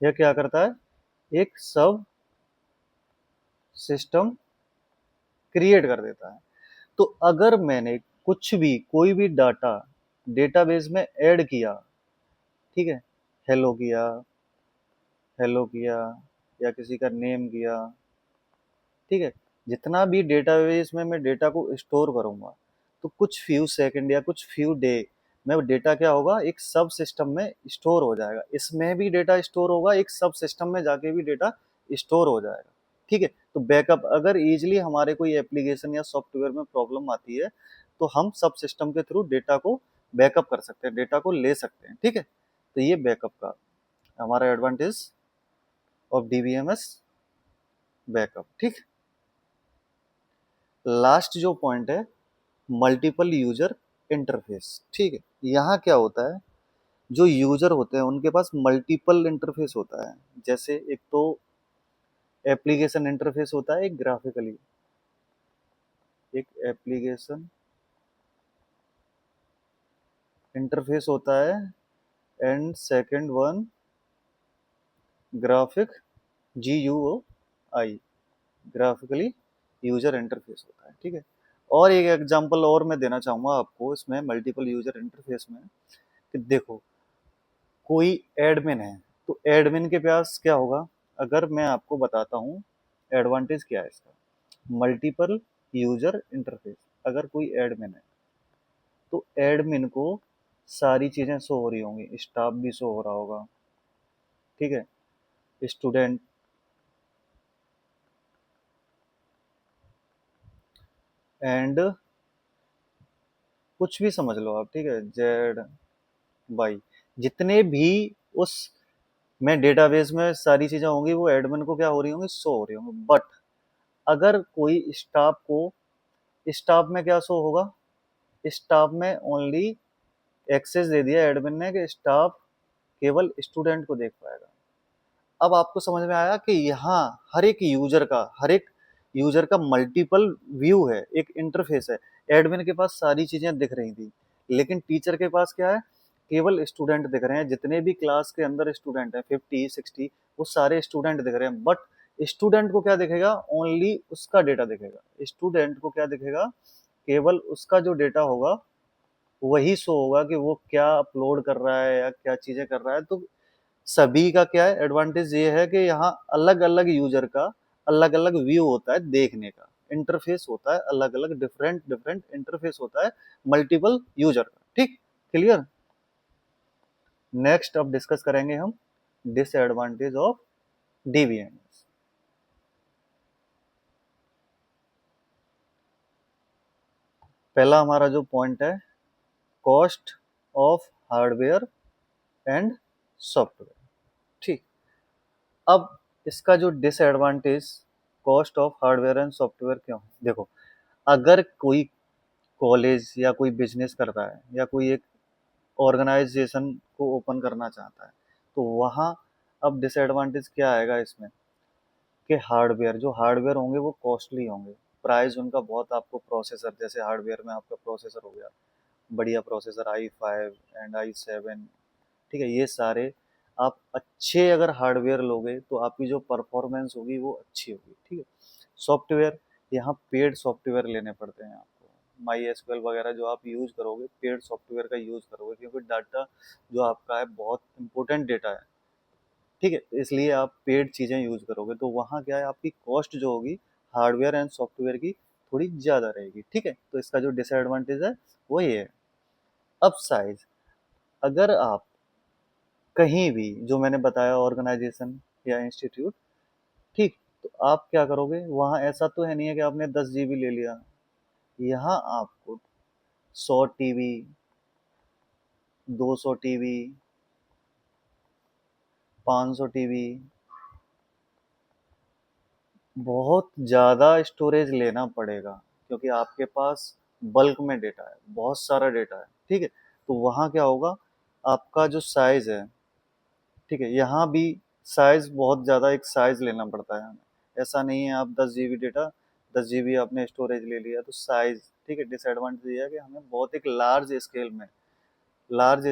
यह क्या करता है, एक सब सिस्टम क्रिएट कर देता है। तो अगर मैंने कुछ भी कोई भी डाटा डेटाबेस में ऐड किया, ठीक है, हेलो किया, हेलो किया, या किसी का नेम किया, ठीक है, जितना भी डेटाबेस में मैं डेटा को स्टोर करूंगा, तो कुछ फ्यू सेकंड या कुछ फ्यू डे में वो डेटा क्या होगा, एक सब सिस्टम में स्टोर हो जाएगा। इसमें भी डेटा स्टोर होगा, एक सब सिस्टम में जाके भी डेटा स्टोर हो जाएगा। ठीक है, तो बैकअप अगर इजीली हमारे कोई एप्लीकेशन या सॉफ्टवेयर में प्रॉब्लम आती है, तो हम सब सिस्टम के थ्रू डेटा को बैकअप कर सकते हैं, डेटा को ले सकते हैं। ठीक है, तो ये बैकअप का हमारा एडवांटेज ऑफ डीबीएमएस बैकअप। ठीक, लास्ट जो पॉइंट है, मल्टीपल यूजर इंटरफेस। ठीक है, यहाँ क्या होता है, जो यूजर होते हैं उनके पास मल्टीपल इंटरफेस होता है। जैसे एक तो एप्लीकेशन इंटरफेस होता है, एक ग्राफिकली, एक एप्लीकेशन इंटरफेस होता है, and second one graphic, GUI, graphically user interface होता है। ठीक है, और एक एग्जांपल और मैं देना चाहूंगा आपको इसमें मल्टीपल यूजर इंटरफेस में, कि देखो कोई एडमिन है, तो एडमिन के पास क्या होगा, अगर मैं आपको बताता हूँ एडवांटेज क्या है इसका, मल्टीपल यूजर इंटरफेस। अगर कोई एडमिन है, तो एडमिन को सारी चीजें शो हो रही होंगी, स्टाफ भी शो हो रहा होगा, ठीक है, स्टूडेंट एंड कुछ भी समझ लो आप, ठीक है, Z Y, जितने भी उस में डेटाबेस में सारी चीजें होंगी, वो एडमिन को क्या हो रही होंगी, शो हो रही होंगी। बट अगर कोई स्टाफ को, स्टाफ में क्या शो होगा, स्टाफ में ओनली एक्सेस दे दिया एडमिन ने कि स्टाफ केवल स्टूडेंट को देख पाएगा। अब आपको समझ में आया कि यहाँ हर एक यूजर का मल्टीपल व्यू है, एक इंटरफेस है। एडमिन के पास सारी चीजें दिख रही थी, लेकिन टीचर के पास क्या है, केवल स्टूडेंट दिख रहे हैं। जितने भी क्लास के अंदर स्टूडेंट हैं 50 60, वो सारे स्टूडेंट दिख रहे हैं। बट स्टूडेंट को क्या दिखेगा, ओनली उसका डेटा दिखेगा। स्टूडेंट को क्या दिखेगा, केवल उसका जो डेटा होगा वही शो होगा, कि वो क्या अपलोड कर रहा है या क्या चीजें कर रहा है। तो सभी का क्या है, एडवांटेज ये है कि यहाँ अलग अलग यूजर का अलग अलग व्यू होता है देखने का, इंटरफेस होता है अलग अलग, डिफरेंट डिफरेंट इंटरफेस होता है मल्टीपल यूजर का। ठीक, क्लियर। नेक्स्ट अब डिस्कस करेंगे हम डिसएडवांटेज ऑफ डीबीएमएस। पहला हमारा जो पॉइंट है, cost of hardware and software. ठीक, अब इसका जो disadvantage, cost of hardware and software क्यों है, देखो अगर कोई कॉलेज या कोई बिजनेस करता है या कोई एक ऑर्गेनाइजेशन को ओपन करना चाहता है, तो वहाँ अब डिसएडवांटेज क्या आएगा इसमें, कि हार्डवेयर, जो हार्डवेयर होंगे वो कॉस्टली होंगे, प्राइस उनका बहुत, आपको प्रोसेसर, जैसे हार्डवेयर में आपका प्रोसेसर हो गया बढ़िया प्रोसेसर i5 एंड i7, ठीक है, ये सारे आप अच्छे अगर हार्डवेयर लोगे तो आपकी जो परफॉर्मेंस होगी वो अच्छी होगी। ठीक है, सॉफ्टवेयर, यहाँ पेड सॉफ्टवेयर लेने पड़ते हैं आपको, माई एसक्यूएल वगैरह जो आप यूज़ करोगे, पेड सॉफ्टवेयर का यूज़ करोगे, क्योंकि डाटा जो आपका है बहुत इंपॉर्टेंट डेटा है। ठीक है, इसलिए आप पेड चीज़ें यूज़ करोगे, तो वहाँ क्या है, आपकी कॉस्ट जो होगी हार्डवेयर एंड सॉफ्टवेयर की थोड़ी ज़्यादा रहेगी। ठीक है, तो इसका जो डिसएडवांटेज है वो ये है। अब साइज, अगर आप कहीं भी, जो मैंने बताया ऑर्गेनाइजेशन या इंस्टीट्यूट, ठीक, तो आप क्या करोगे, वहाँ ऐसा तो है नहीं है कि आपने 10 GB ले लिया, यहाँ आपको 100 TB, 200 TB, 500 TB, बहुत ज़्यादा स्टोरेज लेना पड़ेगा, क्योंकि आपके पास बल्क में डेटा है, बहुत सारा डेटा है। ठीक है, तो वहाँ क्या होगा, आपका जो साइज है, ठीक है, यहाँ भी साइज बहुत ज़्यादा, एक साइज लेना पड़ता है हमें। ऐसा नहीं है आप 10 GB डेटा, 10 GB आपने स्टोरेज ले लिया तो साइज, ठीक है, डिसएडवांटेज ये है कि हमें बहुत एक लार्ज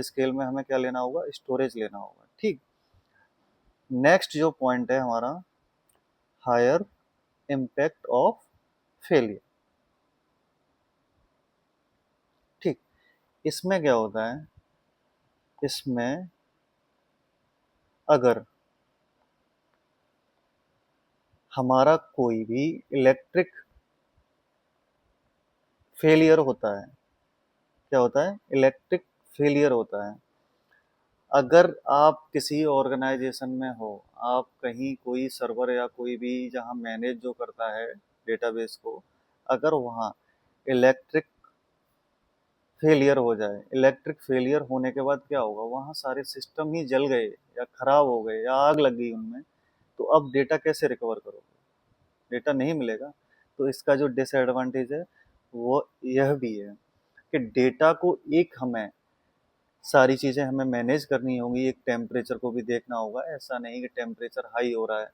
स्केल में हमें क्या लेना होगा, स्टोरेज लेना होगा। ठीक, नेक्स्ट जो पॉइंट है हमारा, हायर इम्पैक्ट ऑफ फेलियर। ठीक, इसमें क्या होता है, इसमें अगर हमारा कोई भी इलेक्ट्रिक फेलियर होता है, क्या होता है, इलेक्ट्रिक फेलियर होता है। अगर आप किसी ऑर्गेनाइजेशन में हो, आप कहीं कोई सर्वर या कोई भी जहां मैनेज जो करता है डेटाबेस को, अगर वहां इलेक्ट्रिक फेलियर हो जाए, इलेक्ट्रिक फेलियर होने के बाद क्या होगा, वहां सारे सिस्टम ही जल गए या खराब हो गए या आग लग गई उनमें, तो अब डेटा कैसे रिकवर करोगे, डेटा नहीं मिलेगा। तो इसका जो डिसएडवांटेज है वो यह भी है कि डेटा को एक हमें सारी चीज़ें हमें मैनेज करनी होंगी, एक टेम्परेचर को भी देखना होगा। ऐसा नहीं कि टेम्परेचर हाई हो रहा है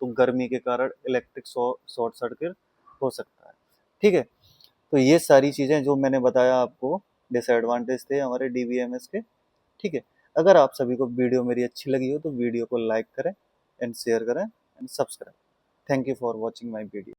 तो गर्मी के कारण इलेक्ट्रिक शॉर्ट सर्किट हो सकता है। ठीक है, तो ये सारी चीज़ें जो मैंने बताया आपको डिसएडवांटेज थे हमारे डीबीएमएस के। ठीक है, अगर आप सभी को वीडियो मेरी अच्छी लगी हो तो वीडियो को लाइक करें एंड शेयर करें and subscribe. Thank you for watching my video.